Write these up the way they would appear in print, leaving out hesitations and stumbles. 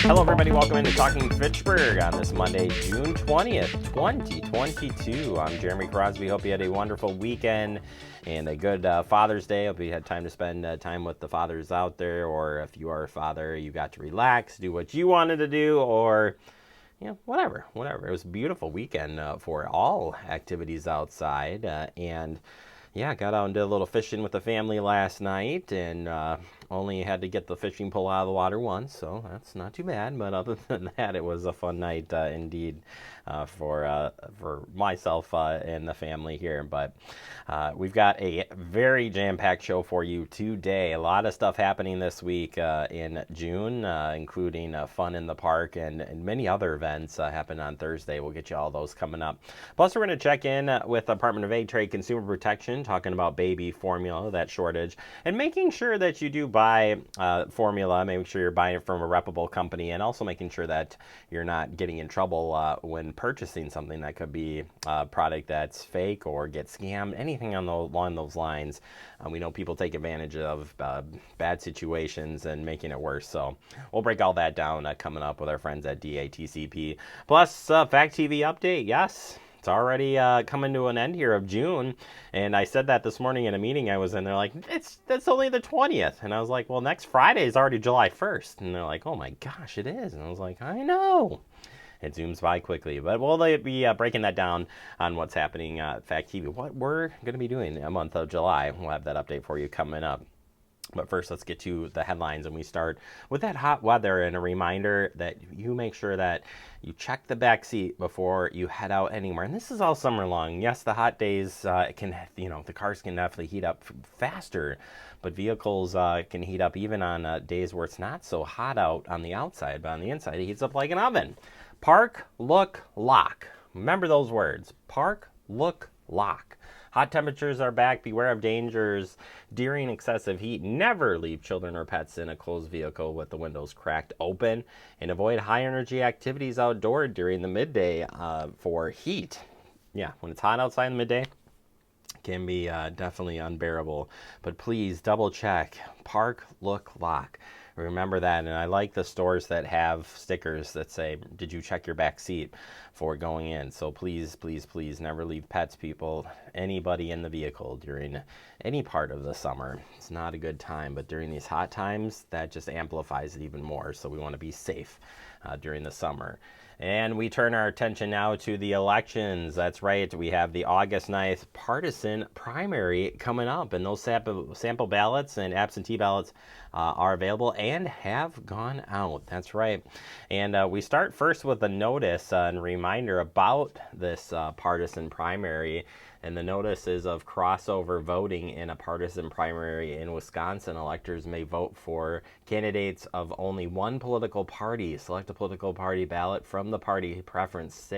Hello, everybody. Welcome into Talking Fitchburg on this Monday, June 20th, 2022. I'm Jeremy Crosby. Hope you had a wonderful weekend and a good Father's Day. Hope you had time to spend time with the fathers out there, or if you are a father, you got to relax, do what you wanted to do, or whatever. It was a beautiful weekend for all activities outside, and got out and did a little fishing with the family last night, and only had to get the fishing pole out of the water once, so that's not too bad. But other than that, it was a fun night indeed for myself and the family here. But we've got a very jam-packed show for you today. A lot of stuff happening this week in June, including fun in the park and many other events happen on Thursday. We'll get you all those coming up. Plus, we're going to check in with Department of Ag, Trade, Consumer Protection, talking about baby formula, that shortage, and making sure that you do buy formula, making sure you're buying it from a reputable company, and also making sure that you're not getting in trouble when purchasing something that could be a product that's fake or get scammed, anything along those lines. We know people take advantage of bad situations and making it worse. So we'll break all that down coming up with our friends at DATCP. Plus, Fact TV update. Yes, it's already coming to an end here of June, and I said that this morning in a meeting I was in. They're like, that's only the 20th, and I was like, well, next Friday is already July 1st, and they're like, oh my gosh, it is, and I was like, I know. It zooms by quickly, but we'll be breaking that down on what's happening at Fact TV, what we're going to be doing a month of July. We'll have that update for you coming up. But first, let's get to the headlines, and we start with that hot weather and a reminder that you make sure that you check the back seat before you head out anywhere. And this is all summer long. Yes, the hot days the cars can definitely heat up faster, but vehicles can heat up even on days where it's not so hot out on the outside, but on the inside, it heats up like an oven. Park, look, lock. Remember those words. Park, look, lock. Hot temperatures are back. Beware of dangers during excessive heat. Never leave children or pets in a closed vehicle with the windows cracked open. And avoid high-energy activities outdoor during the midday for heat. Yeah, when it's hot outside in the midday, it can be definitely unbearable. But please double check. Park, look, lock. Remember that. And I like the stores that have stickers that say, did you check your back seat for going in? So please, please, please never leave pets, people, anybody in the vehicle during any part of the summer. It's not a good time, but during these hot times, that just amplifies it even more. So we want to be safe during the summer. And we turn our attention now to the elections. That's right. We have the August 9th partisan primary coming up, and those sample ballots and absentee ballots are available and have gone out. That's right. And we start first with a notice and reminder about this partisan primary. And the notice is of crossover voting in a partisan primary in Wisconsin. Electors may vote for candidates of only one political party. Select a political party ballot from the party preference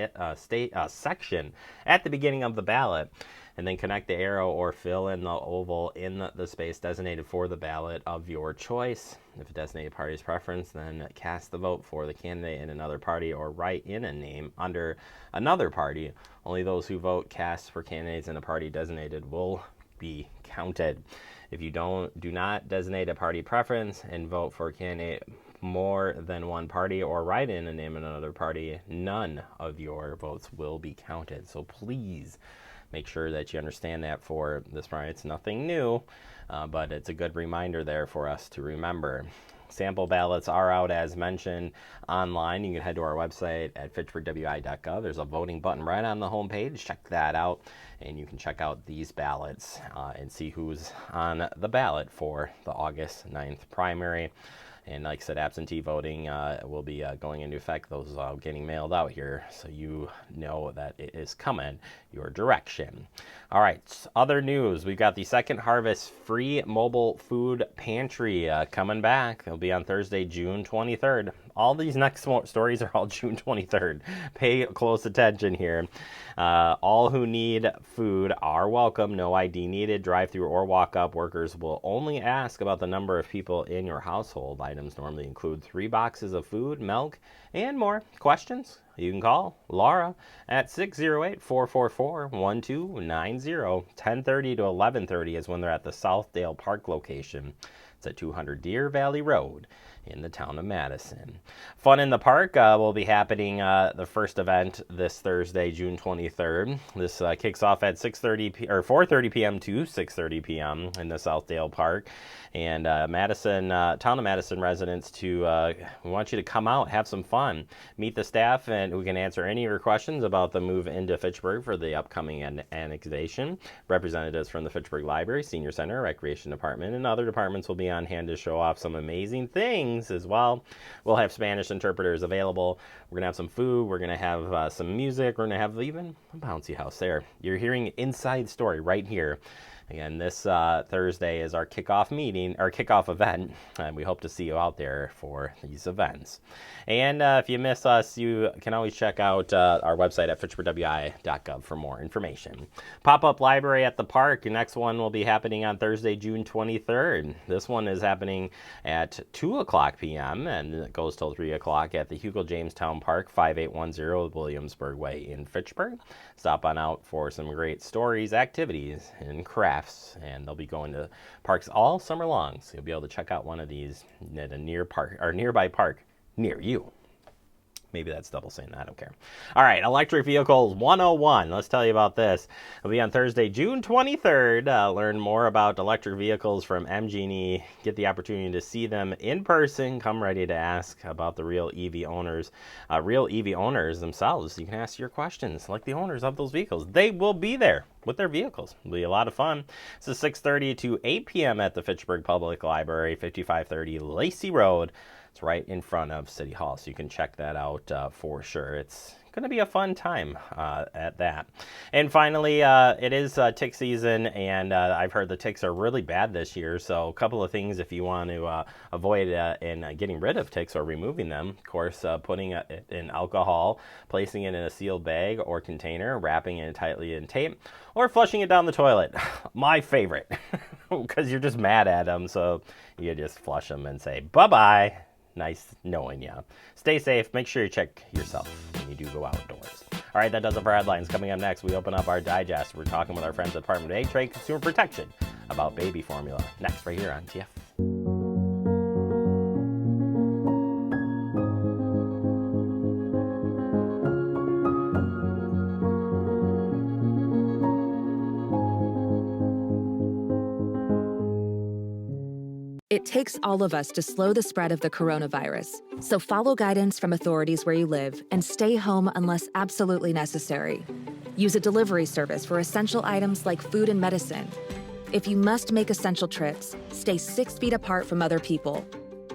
section at the beginning of the ballot, and then connect the arrow or fill in the oval in the space designated for the ballot of your choice. If a designated party's preference, then cast the vote for the candidate in another party or write in a name under another party. Only those who vote cast for candidates in a party designated will be counted. If you do not designate a party preference and vote for a candidate more than one party or write in a name in another party, none of your votes will be counted. So please make sure that you understand that for this primary. It's nothing new, but it's a good reminder there for us to remember. Sample ballots are out, as mentioned, online. You can head to our website at fitchburgwi.gov. There's a voting button right on the homepage. Check that out, and you can check out these ballots and see who's on the ballot for the August 9th primary. And like I said, absentee voting will be going into effect. Those getting mailed out here, so you know that it is coming your direction. All right, other news. We've got the Second Harvest free mobile food pantry coming back. It'll be on Thursday, June 23rd. All these next stories are all June 23rd. Pay close attention here. All who need food are welcome. No ID needed. Drive-through or walk-up. Workers will only ask about the number of people in your household. Items normally include 3 boxes of food, milk, and more. Questions? you can call Laura at 608-444-1290. 10:30 to 11:30 is when they're at the Southdale Park location. It's at 200 Deer Valley Road in the town of Madison. Fun in the Park will be happening, the first event this Thursday, June 23rd. This kicks off at 4:30 p.m. to 6:30 p.m. in the Southdale Park. And Madison, town of Madison residents, we want you to come out, have some fun, meet the staff, and we can answer any of your questions about the move into Fitchburg for the upcoming annexation. Representatives from the Fitchburg Library, Senior Center, Recreation Department, and other departments will be on hand to show off some amazing things as well. We'll have Spanish interpreters available. We're going to have some food. We're going to have some music. We're going to have even a bouncy house there. You're hearing Inside Story right here. Again, this Thursday is our kickoff meeting, our kickoff event, and we hope to see you out there for these events. And if you miss us, you can always check out our website at fitchburgwi.gov for more information. Pop-up library at the park. The next one will be happening on Thursday, June 23rd. This one is happening at 2 o'clock p.m. and it goes till 3 o'clock at the Hugo Jamestown Park, 5810 Williamsburg Way in Fitchburg. Stop on out for some great stories, activities, and crafts. And they'll be going to parks all summer long, so you'll be able to check out one of these at a nearby park near you. Maybe that's double saying that. I don't care. All right, Electric Vehicles 101. Let's tell you about this. It'll be on Thursday, June 23rd. Learn more about electric vehicles from MG&E. Get the opportunity to see them in person. Come ready to ask about the real EV owners themselves. You can ask your questions like the owners of those vehicles. They will be there with their vehicles. It'll be a lot of fun. This is 6:30 to 8 p.m. at the Fitchburg Public Library, 5530 Lacey Road. It's right in front of City Hall, so you can check that out for sure. It's going to be a fun time at that. And finally, it is tick season, and I've heard the ticks are really bad this year. So a couple of things if you want to avoid getting rid of ticks or removing them. Of course, putting it in alcohol, placing it in a sealed bag or container, wrapping it tightly in tape, or flushing it down the toilet. My favorite, because you're just mad at them, so you just flush them and say, bye-bye. Nice knowing you. Stay safe. Make sure you check yourself when you do go outdoors. All right, that does it for headlines. Coming up next, we open up our digest. We're talking with our friends at the Department of Trade Consumer Protection about baby formula. Next, right here on TF. It takes all of us to slow the spread of the coronavirus. So follow guidance from authorities where you live and stay home unless absolutely necessary. Use a delivery service for essential items like food and medicine. If you must make essential trips, stay 6 feet apart from other people.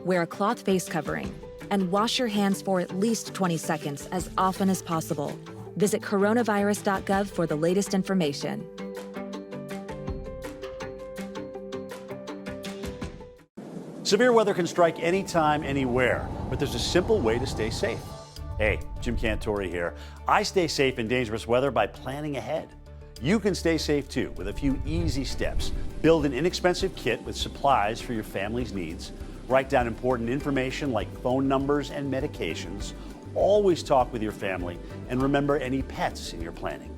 Wear a cloth face covering and wash your hands for at least 20 seconds as often as possible. Visit coronavirus.gov for the latest information. Severe weather can strike anytime, anywhere, but there's a simple way to stay safe. Hey, Jim Cantori here. I stay safe in dangerous weather by planning ahead. You can stay safe too with a few easy steps. Build an inexpensive kit with supplies for your family's needs. Write down important information like phone numbers and medications. Always talk with your family and remember any pets in your planning.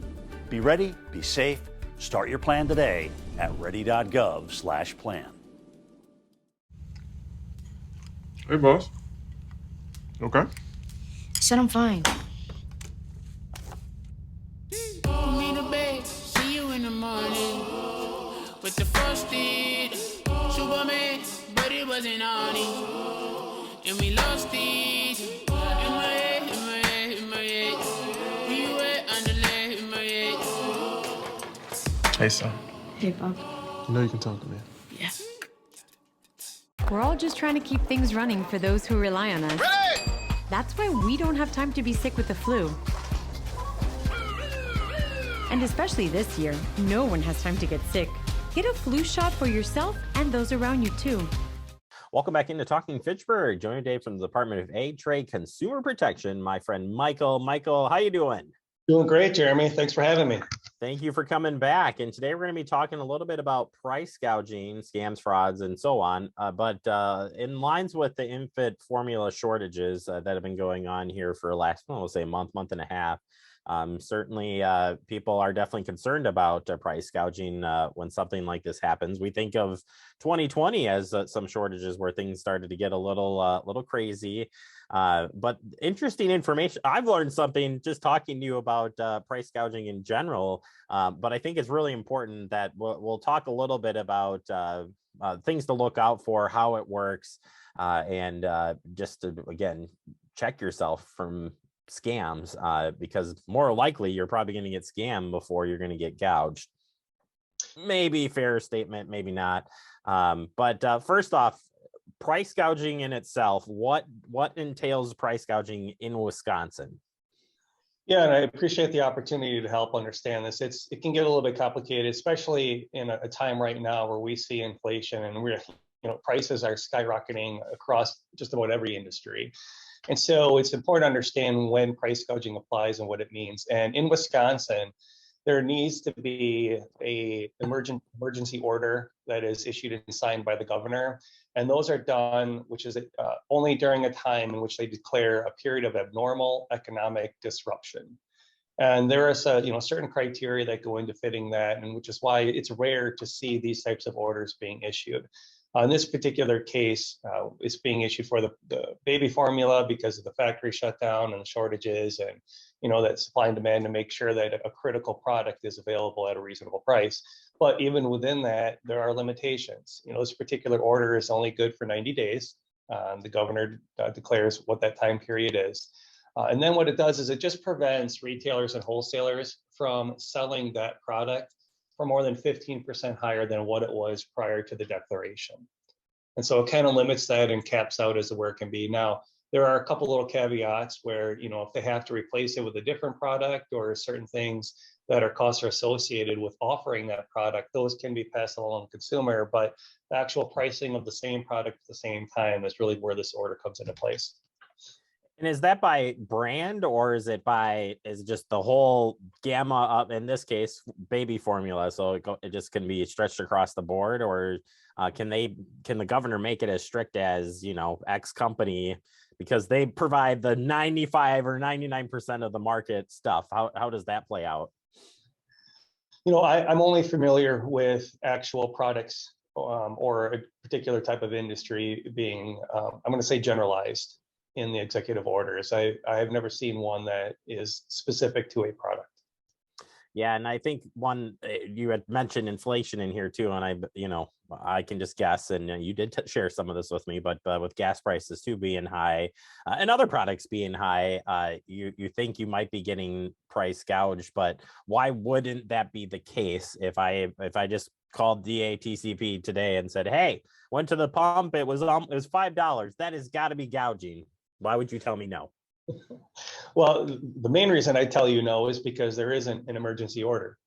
Be ready, be safe. Start your plan today at ready.gov/plan. Hey, boss. Okay. I said I'm fine. Me to bed, see you in the morning. With the frosted Superman, but it wasn't on it. And we lost it. In my head, in my head, in my head. Where you at on the left, in my head. Hey, son. Hey, Bob. You know you can talk to me. Yeah. We're all just trying to keep things running for those who rely on us. Ready! That's why we don't have time to be sick with the flu. And especially this year, no one has time to get sick. Get a flu shot for yourself and those around you too. Welcome back into Talking Fitchburg. Joining today from the Department of Ag, Trade, Consumer Protection, my friend Michael. Michael, how you doing? Doing great, Jeremy. Thanks for having me. Thank you for coming back. And today we're going to be talking a little bit about price gouging, scams, frauds, and so on. But in lines with the infant formula shortages that have been going on here for the last, we'll say, month and a half. Certainly, people are definitely concerned about price gouging when something like this happens. We think of 2020 as some shortages where things started to get a little crazy. But interesting information. I've learned something just talking to you about price gouging in general. But I think it's really important that we'll talk a little bit about things to look out for, how it works, and just to, again, check yourself from scams, because more likely you're probably going to get scammed before you're going to get gouged. Maybe fair statement, maybe not. But first off, price gouging in itself, what entails price gouging in Wisconsin? Yeah, and I appreciate the opportunity to help understand this. It can get a little bit complicated, especially in a time right now where we see inflation and prices are skyrocketing across just about every industry. And so it's important to understand when price gouging applies and what it means. And in Wisconsin, there needs to be a emergency order that is issued and signed by the governor. And those are done, which is only during a time in which they declare a period of abnormal economic disruption. And there are certain criteria that go into fitting that, and which is why it's rare to see these types of orders being issued. In this particular case, it's being issued for the baby formula because of the factory shutdown and the shortages, and that supply and demand to make sure that a critical product is available at a reasonable price. But even within that, there are limitations. This particular order is only good for 90 days. The governor declares what that time period is. And then what it does is it just prevents retailers and wholesalers from selling that product for more than 15% higher than what it was prior to the declaration. And so it kind of limits that and caps out as to where it can be. Now, there are a couple little caveats where, if they have to replace it with a different product or certain things that are costs are associated with offering that product, those can be passed along to the consumer, but the actual pricing of the same product at the same time is really where this order comes into place. And is that by brand, or is it just the whole gamma up, in this case, baby formula? So it just can be stretched across the board, or can the governor make it as strict as, X company, because they provide the 95 or 99% of the market stuff? How does that play out? I'm only familiar with actual products or a particular type of industry being, I'm going to say, generalized in the executive orders. I have never seen one that is specific to a product. Yeah, and I think you had mentioned inflation in here too, and I can just guess, and you did share some of this with me, but with gas prices too being high and other products being high, you think you might be getting price gouged, but why wouldn't that be the case if I just called DATCP today and said, hey, went to the pump, it was $5, that has got to be gouging? Why would you tell me no? Well, the main reason I tell you no is because there isn't an emergency order,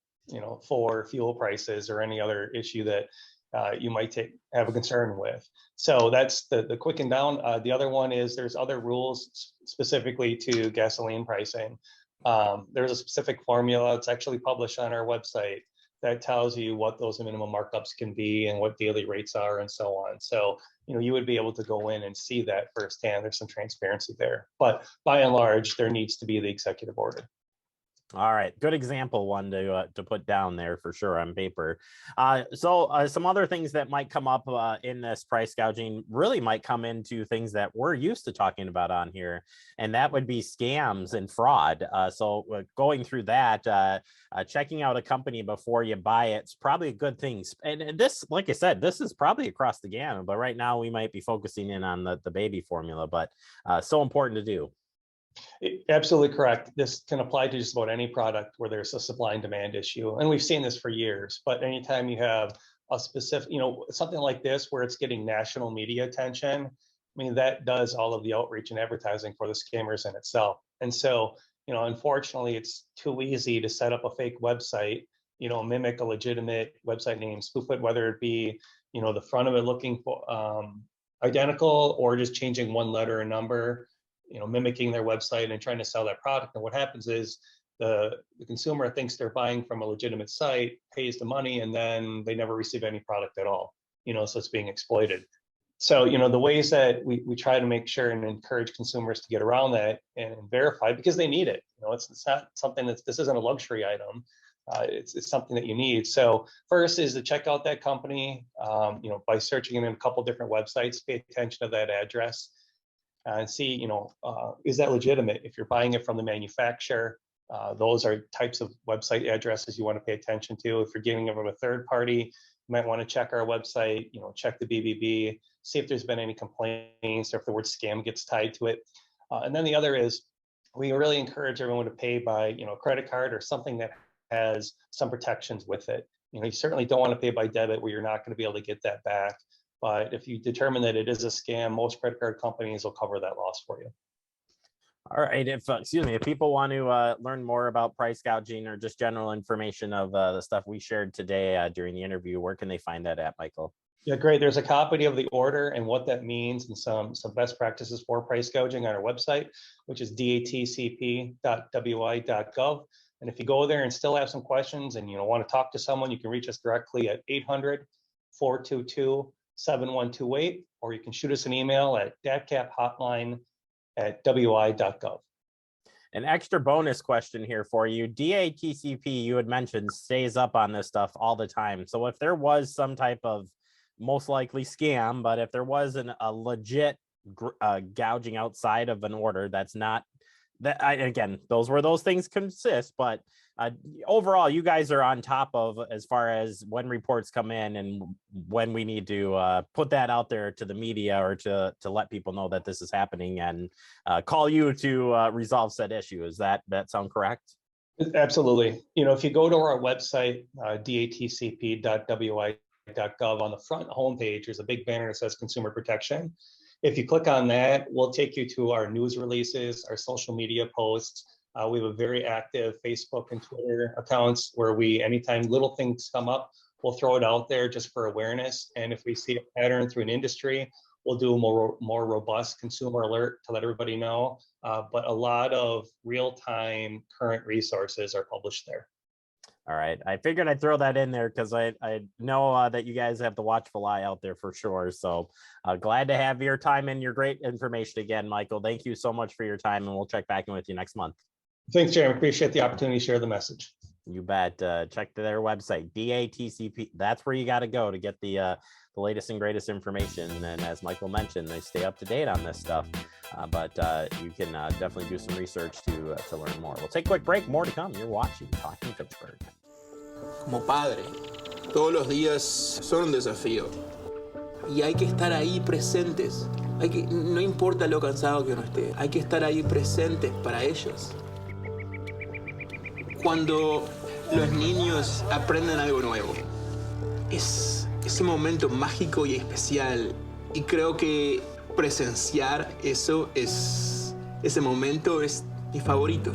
for fuel prices or any other issue that you might have a concern with. So that's the quick and down. The other one is there's other rules specifically to gasoline pricing. There's a specific formula. It's actually published on our website that tells you what those minimum markups can be and what daily rates are and so on. So, you would be able to go in and see that firsthand. There's some transparency there, but by and large, there needs to be the executive order. All right, good example one to put down there for sure on paper. So some other things that might come up in this price gouging really might come into things that we're used to talking about on here, and that would be scams and fraud. So going through that, checking out a company before you buy it's probably a good thing. And this, like I said, this is probably across the gamut, but right now we might be focusing in on the baby formula, but so important to do. Absolutely correct. This can apply to just about any product where there's a supply and demand issue. And we've seen this for years, but anytime you have a specific, something like this where it's getting national media attention, I mean, that does all of the outreach and advertising for the scammers in itself. And so, unfortunately, it's too easy to set up a fake website, mimic a legitimate website name, spoof it, whether it be, the front of it looking for identical or just changing one letter or number, mimicking their website and trying to sell that product. And what happens is the consumer thinks they're buying from a legitimate site, pays the money, and then they never receive any product at all. So it's being exploited. So, the ways that we try to make sure and encourage consumers to get around that and verify, because they need it. It's not something this isn't a luxury item. It's something that you need. So first is to check out that company, by searching in a couple different websites, pay attention to that address and see, is that legitimate? If you're buying it from the manufacturer, those are types of website addresses you want to pay attention to. If you're giving them from a third party, you might want to check our website, check the BBB, see if there's been any complaints or if the word scam gets tied to it. And then the other is we really encourage everyone to pay by, credit card or something that has some protections with it. You certainly don't want to pay by debit where you're not going to be able to get that back. But if you determine that it is a scam, most credit card companies will cover that loss for you. All right. If people want to learn more about price gouging or just general information of the stuff we shared today during the interview, where can they find that at, Michael? Yeah, great. There's a copy of the order and what that means and some best practices for price gouging on our website, which is datcp.wi.gov. And if you go there and still have some questions and want to talk to someone, you can reach us directly at 800-422-7128, or you can shoot us an email at datcaphotline@wi.gov. An extra bonus question here for you. DATCP, you had mentioned, stays up on this stuff all the time. So if there was some type of most likely scam, but if there was a legit gouging outside of an order, that's not that. Again, those things consist, but overall, you guys are on top of as far as when reports come in and when we need to put that out there to the media or to let people know that this is happening and call you to resolve said issue. Is that sound correct? Absolutely. If you go to our website, datcp.wi.gov, on the front homepage, there's a big banner that says Consumer Protection. If you click on that, we'll take you to our news releases, our social media posts. We have a very active Facebook and Twitter accounts where anytime little things come up, we'll throw it out there just for awareness. And if we see a pattern through an industry, we'll do a more robust consumer alert to let everybody know. But a lot of real-time current resources are published there. All right. I figured I'd throw that in there because I know that you guys have the watchful eye out there for sure. So glad to have your time and your great information again, Michael. Thank you so much for your time, and we'll check back in with you next month. Thanks, Jeremy. Appreciate the opportunity to share the message. You bet. Check their website, DATCP. That's where you got to go to get the latest and greatest information. And as Michael mentioned, they stay up to date on this stuff. But you can definitely do some research to learn more. We'll take a quick break. More to come. You're watching Talking Fitchburg. Como padre, todos los días son un desafío. Y hay que estar ahí presentes. No importa lo cansado que uno esté, hay que estar ahí presentes para ellos. Cuando los niños aprenden algo nuevo, es ese momento mágico y especial. Y creo que presenciar ese momento es mi favorito.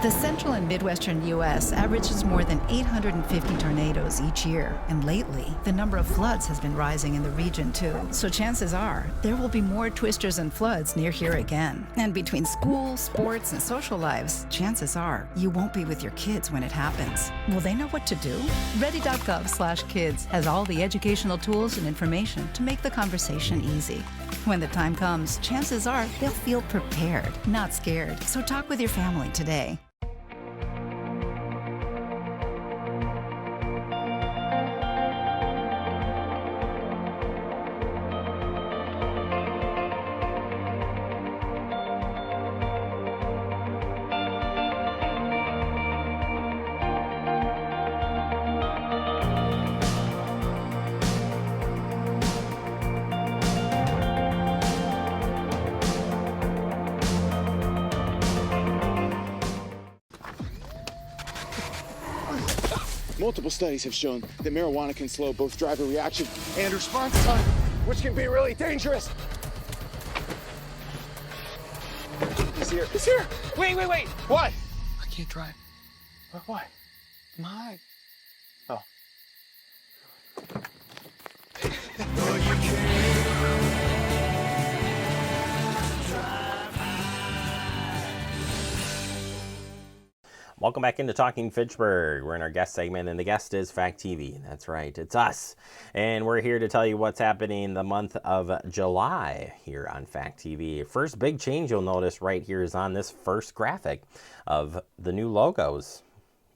The central and midwestern U.S. averages more than 850 tornadoes each year, and lately, the number of floods has been rising in the region too. So chances are, there will be more twisters and floods near here again. And between school, sports, and social lives, chances are, you won't be with your kids when it happens. Will they know what to do? Ready.gov/kids has all the educational tools and information to make the conversation easy. When the time comes, chances are they'll feel prepared, not scared. So talk with your family today. Multiple studies have shown that marijuana can slow both driver reaction and response time, which can be really dangerous. He's here. He's here. Wait. What? I can't drive. Why? I'm high. Oh. Welcome back into Talking Fitchburg. We're in our guest segment, and the guest is Fact TV. That's right, it's us. And we're here to tell you what's happening the month of July here on Fact TV. First big change you'll notice right here is on this first graphic of the new logos.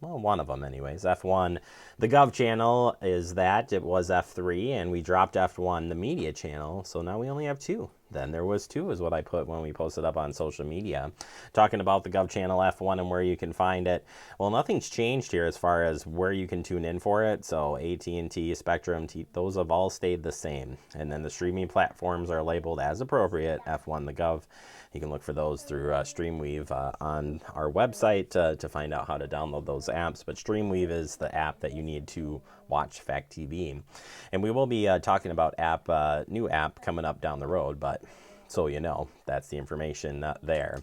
Well, one of them anyways. F1, the Gov channel is that. It was F3, and we dropped F1, the media channel. So now we only have two. Then there was two is what I put when we posted up on social media. Talking about the Gov channel F1 and where you can find it. Well, nothing's changed here as far as where you can tune in for it. So AT&T, Spectrum, those have all stayed the same. And then the streaming platforms are labeled as appropriate, F1, the Gov. You can look for those through Streamweave on our website to find out how to download those apps. But Streamweave is the app that you need to watch Fact TV. And we will be talking about new app coming up down the road, but so you know, that's the information there.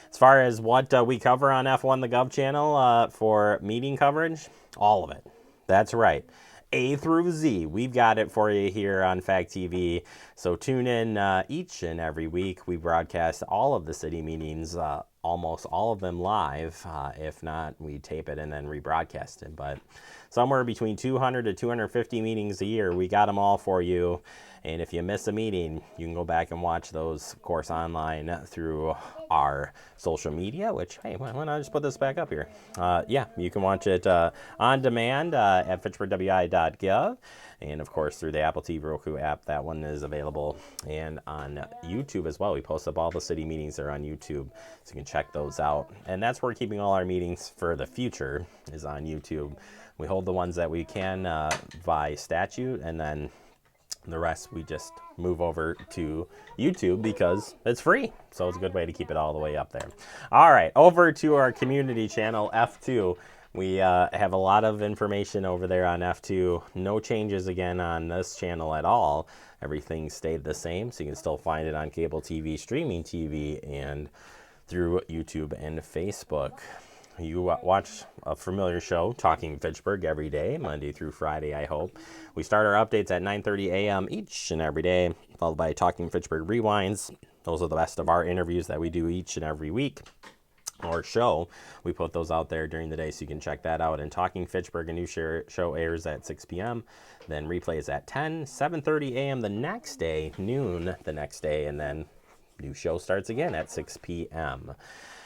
As far as what we cover on F1 the Gov channel for meeting coverage, all of it. That's right. A through Z. We've got it for you here on Fact TV. So tune in each and every week. We broadcast all of the city meetings, almost all of them live. If not, we tape it and then rebroadcast it. But somewhere between 200 to 250 meetings a year. We got them all for you. And if you miss a meeting, you can go back and watch those, of course, online through our social media, which, hey, why don't I just put this back up here? Yeah, you can watch it on demand at fitchburgwi.gov. And, of course, through the Apple TV Roku app. That one is available. And on YouTube as well. We post up all the city meetings that are on YouTube, so you can check those out. And that's where we're keeping all our meetings for the future is on YouTube. We hold the ones that we can by statute, and then the rest we just move over to YouTube because it's free. So it's a good way to keep it all the way up there. All right, over to our community channel, F2. We have a lot of information over there on F2. No changes again on this channel at all. Everything stayed the same, so you can still find it on cable TV, streaming TV, and through YouTube and Facebook. You watch a familiar show, Talking Fitchburg, every day, Monday through Friday, I hope. We start our updates at 9:30 a.m. each and every day, followed by Talking Fitchburg Rewinds. Those are the best of our interviews that we do each and every week or show. We put those out there during the day, so you can check that out. And Talking Fitchburg, a new show airs at 6 p.m., then replays at 10, 7:30 a.m. the next day, noon the next day, and then new show starts again at 6 p.m.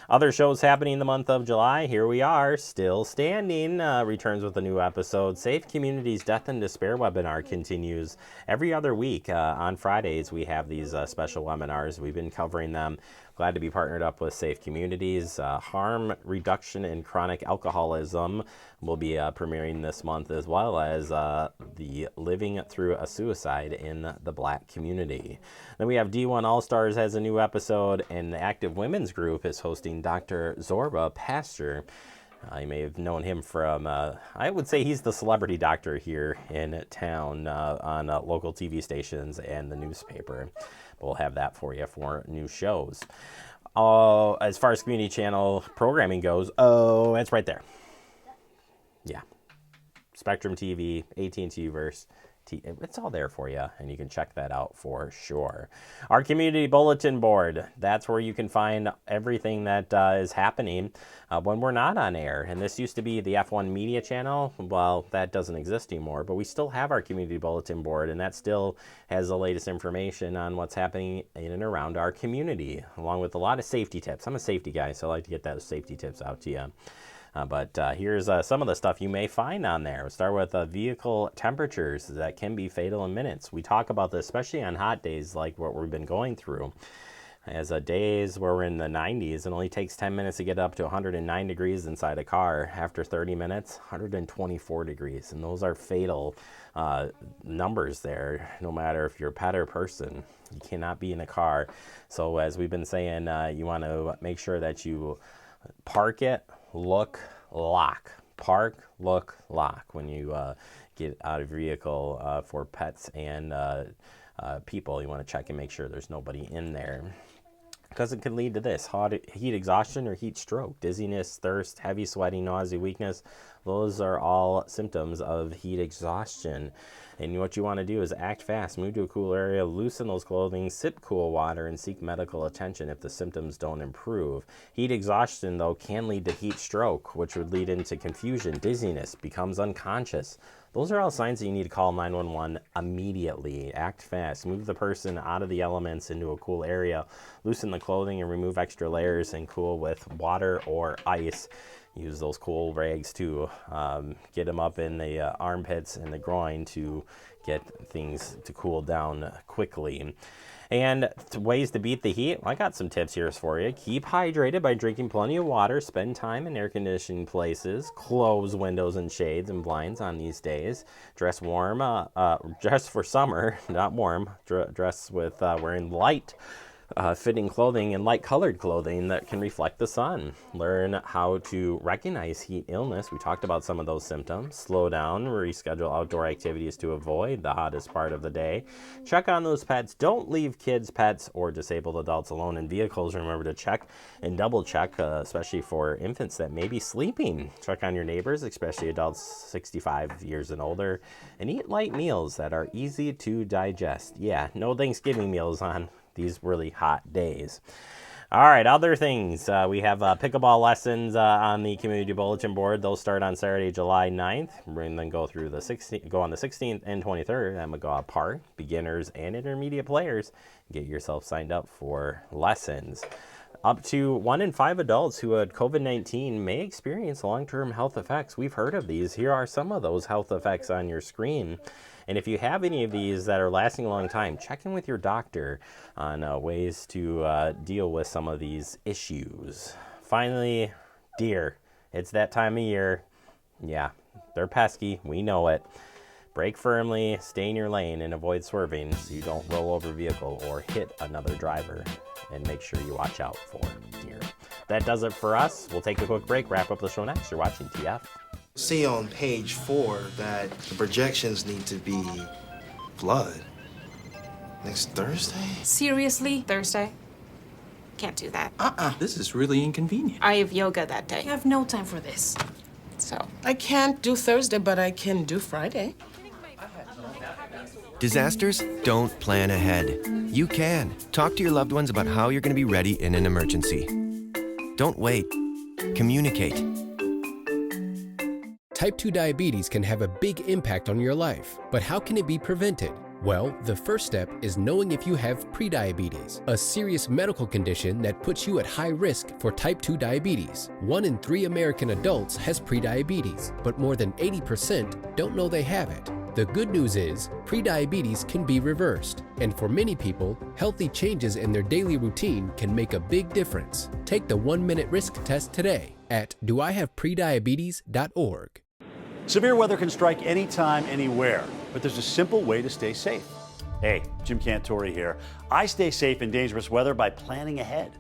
Other shows happening in the month of July. Here we are, still standing. Returns with a new episode. Safe Communities Death and Despair webinar continues every other week. On Fridays, we have these special webinars. We've been covering them. Glad to be partnered up with Safe Communities. Harm Reduction in Chronic Alcoholism will be premiering this month, as well as the Living Through a Suicide in the Black Community. Then we have D1 All-Stars has a new episode, and the Active Women's Group is hosting Dr. Zorba Pastor. You may have known him from, I would say he's the celebrity doctor here in town on local TV stations and the newspaper. We'll have that for you for new shows. As far as community channel programming goes, it's right there. Yeah. Spectrum TV, AT&T Verse. It's all there for you, and you can check that out for sure. Our community bulletin board, that's where you can find everything that is happening when we're not on air. And this used to be the F1 media channel. Well, that doesn't exist anymore, but we still have our community bulletin board, and that still has the latest information on what's happening in and around our community, along with a lot of safety tips. I'm a safety guy, so I like to get those safety tips out to you. But here's some of the stuff you may find on there. We'll start with vehicle temperatures that can be fatal in minutes. We talk about this, especially on hot days like what we've been going through. As days where we're in the 90s, it only takes 10 minutes to get up to 109 degrees inside a car. After 30 minutes, 124 degrees. And those are fatal numbers there, no matter if you're a pet or person. You cannot be in a car. So as we've been saying, you want to make sure that you park it, look, lock. Park, look, lock when you get out of your vehicle for pets and people. You want to check and make sure there's nobody in there, because it can lead to this: heat exhaustion or heat stroke, dizziness, thirst, heavy sweating, nausea, weakness, Those are all symptoms of heat exhaustion. And what you want to do is act fast, move to a cool area, loosen those clothing, sip cool water, and seek medical attention if the symptoms don't improve. Heat exhaustion, though, can lead to heat stroke, which would lead into confusion, dizziness, becomes unconscious. Those are all signs that you need to call 911 immediately. Act fast. Move the person out of the elements into a cool area. Loosen the clothing and remove extra layers and cool with water or ice. Use those cool rags to get them up in the armpits and the groin to get things to cool down quickly. And ways to beat the heat, I got some tips here for you. Keep hydrated by drinking plenty of water. Spend time in air-conditioned places. Close windows and shades and blinds on these days. Dress warm. Dress for summer, not warm. Dress with wearing light fitting clothing and light colored clothing that can reflect the sun. Learn how to recognize heat illness. We talked about some of those symptoms. Slow down, reschedule outdoor activities to avoid the hottest part of the day. Check on those pets. Don't leave kids, pets, or disabled adults alone in vehicles. Remember to check and double check, especially for infants that may be sleeping. Check on your neighbors, especially adults 65 years and older, and eat light meals that are easy to digest. Yeah, no Thanksgiving meals on these really hot days. All right, other things. We have pickleball lessons on the community bulletin board. Those start on Saturday, July 9th, and then go through the 16th, go on the 16th and 23rd at McGaw Park. Beginners and intermediate players, get yourself signed up for lessons. Up to 1 in 5 adults who had COVID-19 may experience long-term health effects. We've heard of these. Here are some of those health effects on your screen. And if you have any of these that are lasting a long time, check in with your doctor on ways to deal with some of these issues. Finally, deer. It's that time of year. Yeah, they're pesky. We know it. Brake firmly, stay in your lane, and avoid swerving so you don't roll over a vehicle or hit another driver. And make sure you watch out for deer. That does it for us. We'll take a quick break, wrap up the show next. You're watching TF. See on page 4 that the projections need to be flood next Thursday? Seriously? Thursday? Can't do that. This is really inconvenient. I have yoga that day. I have no time for this. So. I can't do Thursday, but I can do Friday. Disasters don't plan ahead. You can. Talk to your loved ones about how you're going to be ready in an emergency. Don't wait. Communicate. Type 2 diabetes can have a big impact on your life, but how can it be prevented? Well, the first step is knowing if you have prediabetes, a serious medical condition that puts you at high risk for type 2 diabetes. 1 in 3 American adults has prediabetes, but more than 80% don't know they have it. The good news is, prediabetes can be reversed, and for many people, healthy changes in their daily routine can make a big difference. Take the 1-minute risk test today at doihaveprediabetes.org. Severe weather can strike anytime, anywhere, but there's a simple way to stay safe. Hey, Jim Cantori here. I stay safe in dangerous weather by planning ahead.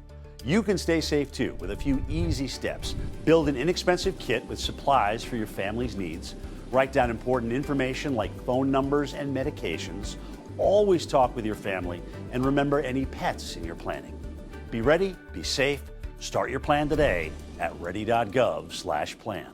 You can stay safe too with a few easy steps. Build an inexpensive kit with supplies for your family's needs. Write down important information like phone numbers and medications. Always talk with your family and remember any pets in your planning. Be ready, be safe. Start your plan today at ready.gov/plan.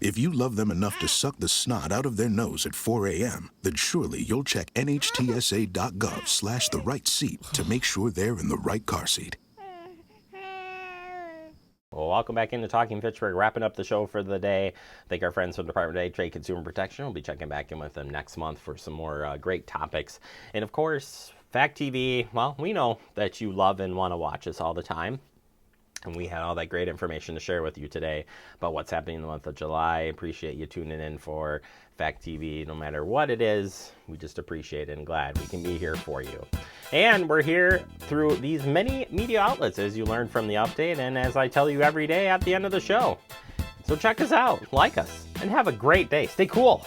If you love them enough to suck the snot out of their nose at 4 a.m., then surely you'll check NHTSA.gov/the-right-seat to make sure they're in the right car seat. Well, welcome back into Talking Fitchburg, wrapping up the show for the day. Thank our friends from the Department of Trade Consumer Protection. We'll be checking back in with them next month for some more great topics. And of course, Fact TV, well, we know that you love and want to watch us all the time. And we had all that great information to share with you today about what's happening in the month of July. Appreciate you tuning in for Fact TV. No matter what it is, we just appreciate it and glad we can be here for you. And we're here through these many media outlets, as you learned from the update, and as I tell you every day at the end of the show. So check us out, like us, and have a great day. Stay cool.